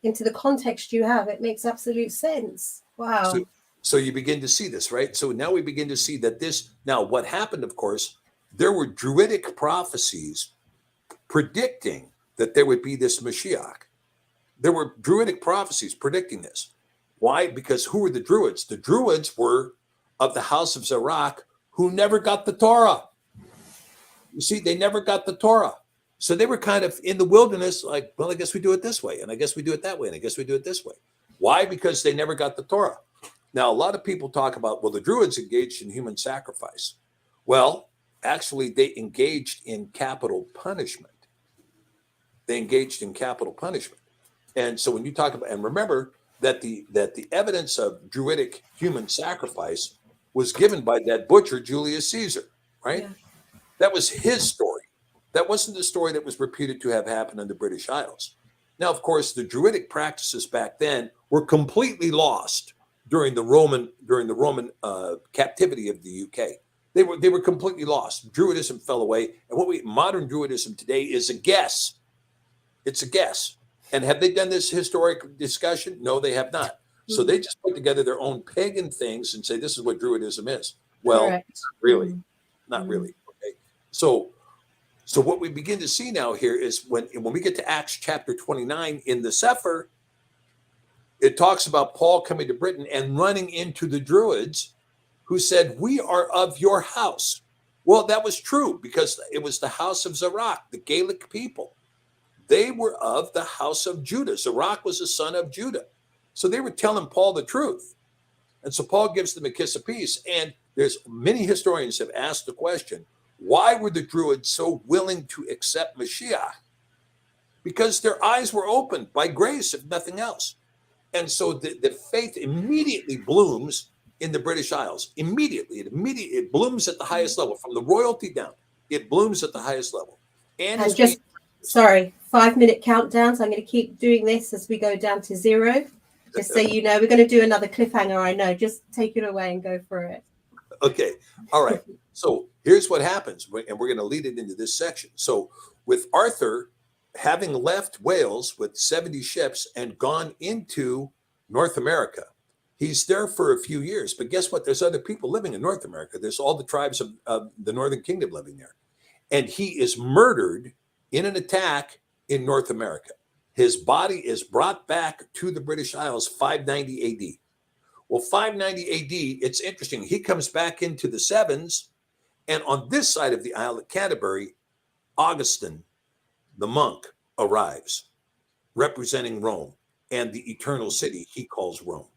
into the context you have, it makes absolute sense. Wow. So you begin to see this, right? So now we begin to see that now what happened, of course, there were Druidic prophecies predicting that there would be this Mashiach. There were Druidic prophecies predicting this. Why? Because who were the Druids? The Druids were of the house of Zerach, who never got the Torah. You see, they never got the Torah. So they were kind of in the wilderness, like, well, I guess we do it this way, and I guess we do it that way, and I guess we do it this way. Why? Because they never got the Torah. Now, a lot of people talk about, well, the Druids engaged in human sacrifice. Well, actually, they engaged in capital punishment. And so when you talk about, and remember that the evidence of Druidic human sacrifice was given by that butcher, Julius Caesar, right? Yeah. That was his story. That wasn't the story that was reputed to have happened in the British Isles. Now, of course, the Druidic practices back then were completely lost during the Roman captivity of the UK. They were completely lost. Druidism fell away, and modern Druidism today is a guess. It's a guess. And have they done this historic discussion? No, they have not. Mm-hmm. So they just put together their own pagan things and say this is what Druidism is. Well, not really, not really. Okay. So what we begin to see now here is when we get to Acts chapter 29 in the Cepher, it talks about Paul coming to Britain and running into the Druids who said, we are of your house. Well, that was true because it was the house of Zerach, the Gaelic people. They were of the house of Judah. Zerach was a son of Judah. So they were telling Paul the truth. And so Paul gives them a kiss of peace. And there's many historians have asked the question, why were the Druids so willing to accept Mashiach? Because their eyes were opened by grace, if nothing else. And so the faith immediately blooms in the British Isles. Immediately. It blooms at the highest level. From the royalty down, it blooms at the highest level. And 5-minute countdown. So I'm going to keep doing this as we go down to 0. Just so you know, we're going to do another cliffhanger, I know. Just take it away and go for it. Okay. All right. So here's what happens, and we're going to lead it into this section. So with Arthur having left Wales with 70 ships and gone into North America, he's there for a few years. But guess what? There's other people living in North America. There's all the tribes of the Northern Kingdom living there. And he is murdered in an attack in North America. His body is brought back to the British Isles 590 AD. Well, 590 AD, it's interesting. He comes back into the Sevens, and on this side of the Isle of Canterbury, Augustine, the monk, arrives, representing Rome and the eternal city he calls Rome.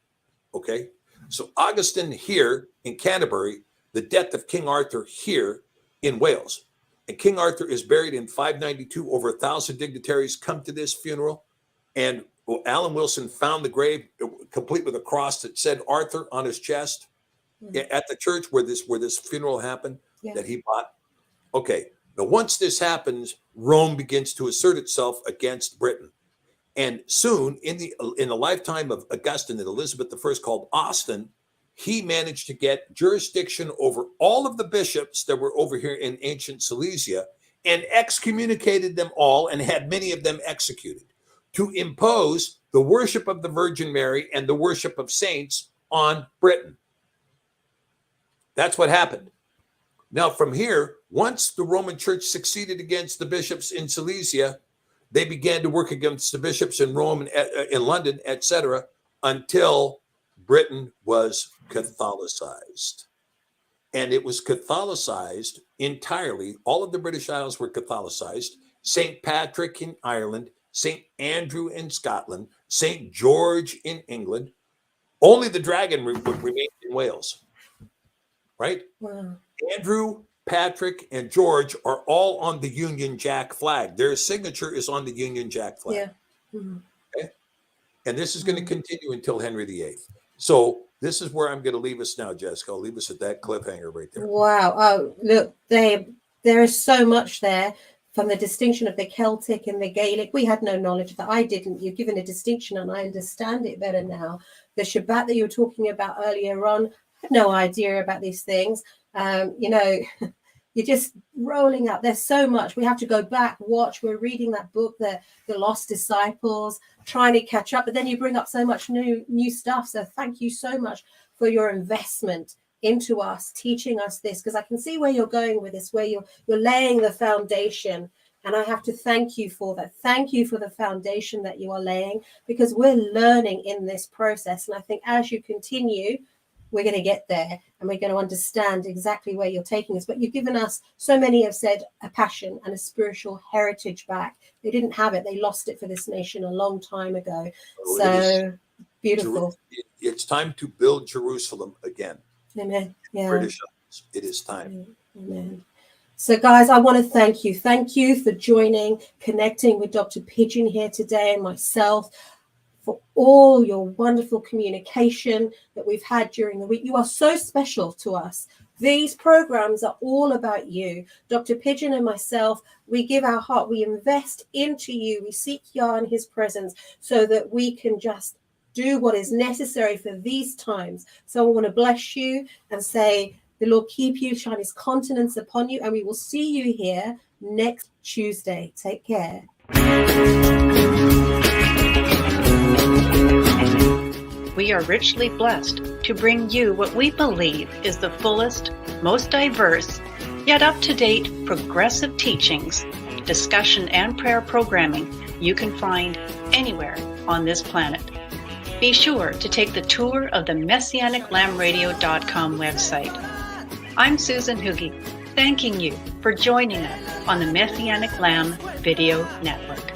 Okay? So Augustine here in Canterbury, the death of King Arthur here in Wales. And King Arthur is buried in 592. Over 1,000 dignitaries come to this funeral. And Alan Wilson found the grave complete with a cross that said Arthur on his chest at the church where this funeral happened that he bought. Okay. Now, once this happens, Rome begins to assert itself against Britain. And soon, in the lifetime of Augustine that Elizabeth I called Austin, he managed to get jurisdiction over all of the bishops that were over here in ancient Silesia and excommunicated them all and had many of them executed to impose the worship of the Virgin Mary and the worship of saints on Britain. That's what happened. Now, from here, once the Roman Church succeeded against the bishops in Silesia, they began to work against the bishops in Rome and in London, etc., until Britain was Catholicized. and it was Catholicized entirely. All of the British Isles were Catholicized. St. Patrick in Ireland, St. Andrew in Scotland, St. George in England. Only the dragon remained in Wales, right? Wow. Andrew, Patrick, and George are all on the Union Jack flag. Their signature is on the Union Jack flag. Yeah. Mm-hmm. Okay? And this is going to continue until Henry VIII. So this is where I'm going to leave us now, Jessica. I'll leave us at that cliffhanger right there. Wow. Oh, look, there is so much there. From the distinction of the Celtic and the Gaelic, we had no knowledge of that. I didn't. You've given a distinction, and I understand it better now. The Shabbat that you were talking about earlier on, I had no idea about these things. You're just rolling up. There's so much. We have to go back, watch. We're reading that book, the Lost Disciples, trying to catch up. But then you bring up so much new stuff. So thank you so much for your investment into us, teaching us this, because I can see where you're going with this, where you're laying the foundation, and I have to thank you for that. Thank you for the foundation that you are laying, because we're learning in this process, and I think as you continue, we're going to get there, and we're going to understand exactly where you're taking us. But you've given us, so many have said, a passion and a spiritual heritage back. They didn't have it. They lost it for this nation a long time ago. So beautiful. It's time to build Jerusalem again. Amen. Yeah. British Isles. It is time. Amen. So, guys, I want to thank you. Thank you for joining, connecting with Dr. Pigeon here today, and myself, for all your wonderful communication that we've had during the week. You are so special to us. These programs are all about you. Dr. Pigeon and myself, we give our heart, we invest into you. We seek Yah and his presence so that we can just do what is necessary for these times. So I want to bless you and say, the Lord keep you, shine his countenance upon you, and we will see you here next Tuesday. Take care. We are richly blessed to bring you what we believe is the fullest, most diverse, yet up-to-date progressive teachings, discussion, and prayer programming you can find anywhere on this planet. Be sure to take the tour of the MessianicLambRadio.com website. I'm Susan Hoogie, thanking you for joining us on the Messianic Lamb Video Network.